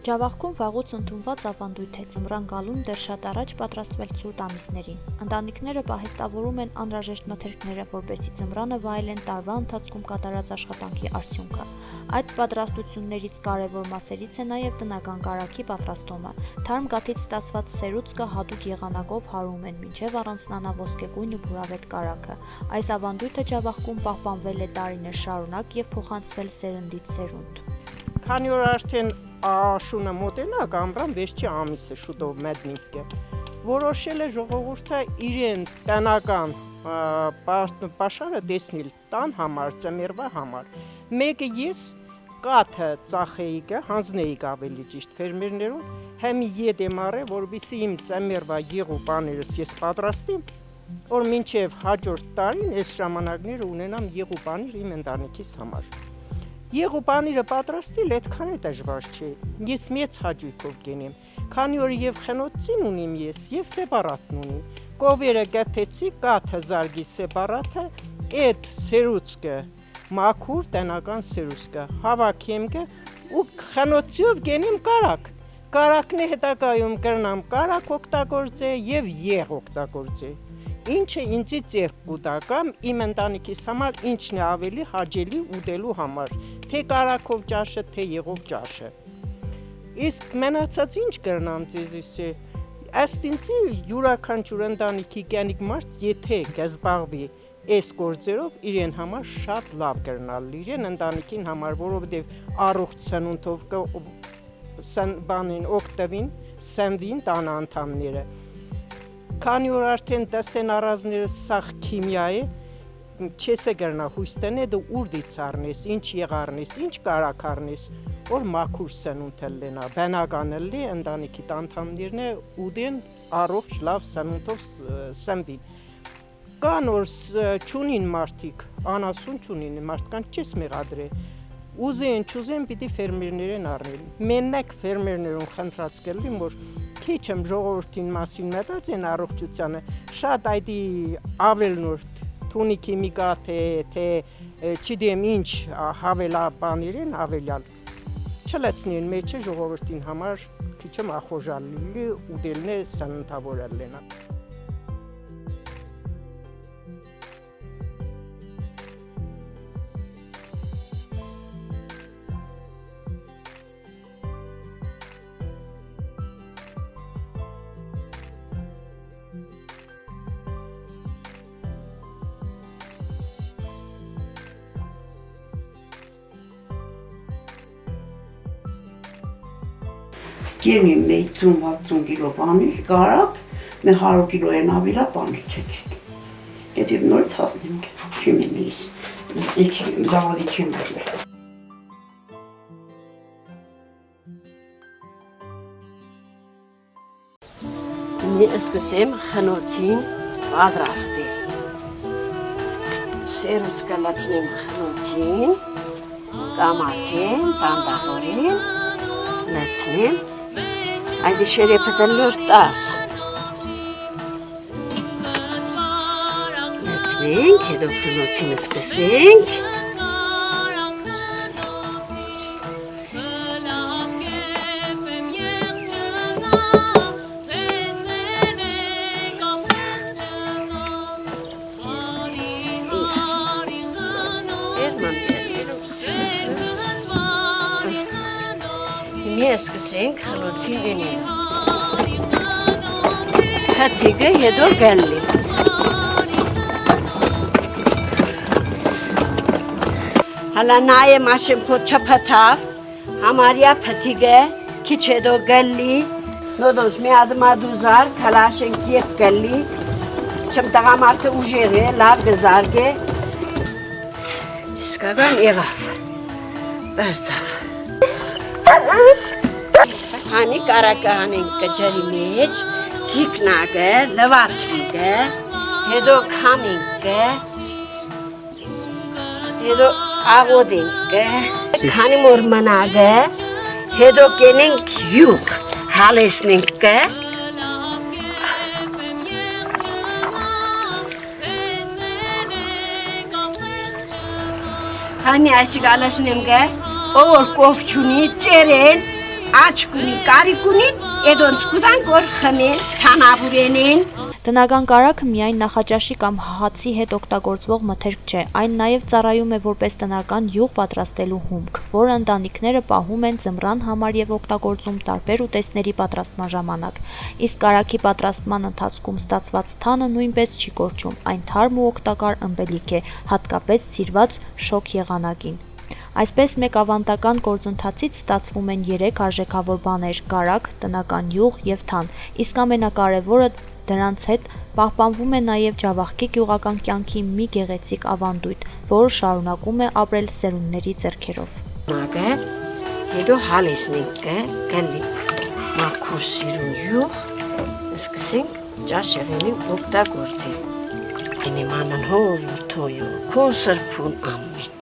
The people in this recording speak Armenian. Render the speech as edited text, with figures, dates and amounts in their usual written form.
Ջավախքում վաղուց ընդունված ավանդույթ է ձմռան գալուն դեռ շատ առաջ պատրաստվել ցուրտ ամիսներին։ Ընտանիքները պահեստավորում են անհրաժեշտ մթերքները, որպեսզի ձմռանը վայելեն տարվա ընթացքում կատարած աշխատանքի արդյունքը։ Այդ պատրաստություններից կարևոր մասերից է նաև տնական կարագի պատրաստումը։ Թարմ գաթից ստացված սերուցքը հատուկ եղանակով հարում են, մինչև առանձնանա ոսկեգույն ու բուրավետ կարագը։ Այս ավանդույթը Ջավախքում պահպանվել է տարիներ շարունակ եւ փոխանցվել սերնդից սերունդ։ Քանի որ արդեն աշունը մոտենա ամռան վերջի ամիսը շուտով մեդնիկ է, որոշել է ժողովուրդը իրեն տնական պաշարը տեսնել տան համար, ծմերվա համար։ Մեկը ես կաթը ծախեիկը, հանձնեիկ ավելի ճիշտ ֆերմերներուն, հեմի ետ եմ արել, որովհետեւ իմ ծմերվա եղու բաներս ես պատրաստեմ, որ մինչև հաջորդ տարին այս ժամանակները ունենամ եղու բաներ իմ ընտանիքիս համար։ Եղու բաները պատրաստել այդքան է դժվար չէ, ես մեծ հաճույքով կենեմ, քանի որ եւ խնոցին ունիմ ես եւ սեպարատն ունի, կովերը գտեցի, կաթը զարգի սեպարատը, այդ սերուցկը, մաքուր տնական սերուցկը, հավաքեմ կը ու խնոցիով կենեմ կարակ, կարակն է հետագայում կրնամ կարակ օգտագործե եւ եղ օգտագործե, ինչը ինձի ձեռք կուտա կամ իմ ընտանիքիս համար ինչն է ավելի հաճելի ուտելու համար, թե կարակով ճաշը, թե եղով ճաշը։ Իսկ մնացած ինչ կրնամ ձեզիս է, ըստ ինձի յուրաքանչյուր ընտանիքի կյանիկ մարդ, եթե կզբաղվի այս գործերով, իրեն համար շատ լավ կրնալ, իրեն ընտանիքին համար, որովհետև առողջ սնունդով բանին օգտվին, սնվին տան անդամները։ Քանի որ արդեն տեսեն առազները սաղ քիմիա է, չես է գրնա հույս տնե դու ուր դից առնես, ինչ եղարնես, ինչ կարակ առնես, որ մաքուր սնունդ լենա, բնական լի ընտանիքի անդամներն է ուդեն առողջ լավ սնունդով սնվին։ Կան որ չունին մարդիկ, անասուն չունին, մարդկանց չես մեղադրե, ուզեն, չուզեն պիտի ֆերմերներեն առնել։ Մենակ ֆերմերներուն խնդրած կլին, որ քիչ եմ ժողովրդին մասին մտածեն առողջությանը, շատ այդի ավելնորդ թունի քիմիկա թե չդեմ ինչ հավելա բաներեն ավելյալ չլեցնեն մեջը ժողովրդին համար քիչ եմ ախոժալի ուտելն է սննդավորել լենա։ Կենիմ մի 50-60 կիլո բանիր, կարակ, մի 100 կիլո են ավիլա բանիր չեքեք։ Եդիվ նորից հասնեմ չիմ են ես, զավադի չիմ բերլել։ Մի սկսեմ խնոցին պատրաստել։ Սերուց կլացնեմ խնոցին, կամացեմ, տանդահորին, լացնեմ, այդ շերեփտելոր 10 լացնենք, հետո խնոցինը սկսենք Ես սկսենք խնոցին լինել, հատիգը հետո գալի, հալա նայեմ աշեմ խոտ չպթավ, համարյա պթիգը, քիչ հետո գալի, նոդոս մի ադմադուզար, հալա աշենք ետ գալի, չմ տղամարդը ուժեղ է, լավ գզարգ է, իսկական եղավ, բարձավ։ Հանի կարակը հանենք կջերի մեջ, ձիկնագը, լվացվիգը, հետո քամինգը, հետո աղոդինգը, քանի մոր մնագը, հետո կենենք յուղ, հալեսնինգը, Hani aşık alasınımga, o korkçuni, çeren, աչքունի, կարիկունին, էդոնց կուտան կոր խմեն, թանավուրենեն։ Տնական կարագը միայն նախաճաշի կամ հացի հետ օգտագործվող մթերք չէ, այն նաև ծառայում է որպես տնական յուղ պատրաստելու հումք, որը ընտանիքները պահում են ձմռան համար եւ օգտագործում տարբեր ուտեստների պատրաստման ժամանակ։ Իսկ կարագի պատրաստման ընթացքում ստացված թանը նույնպես չի կորչում, այն թարմ ու օգտակար ըմպելիք է, հատկապես սիրված շոգ եղանակին։ Այսպես մեկ ավանդական գործընթացից ստացվում են 3 արժեքավոր բաներ՝ կարագ, տնական յուղ եւ թան, իսկ ամենակարևորը դրանց հետ պահպանվում է նաև Ջավախքի գյուղական կյանքի մի գեղեցիկ ավանդույթ, որը շարունակում է ապրել սերունդների ձեռքերով։ Նագե, հետո հալիսնենք գալի մաքուր սիրուն յուղ, սկսենք ճաշեղենին օգտագործել։ Ինիմանան հոր թոյու, քոն սրբուն ամեն։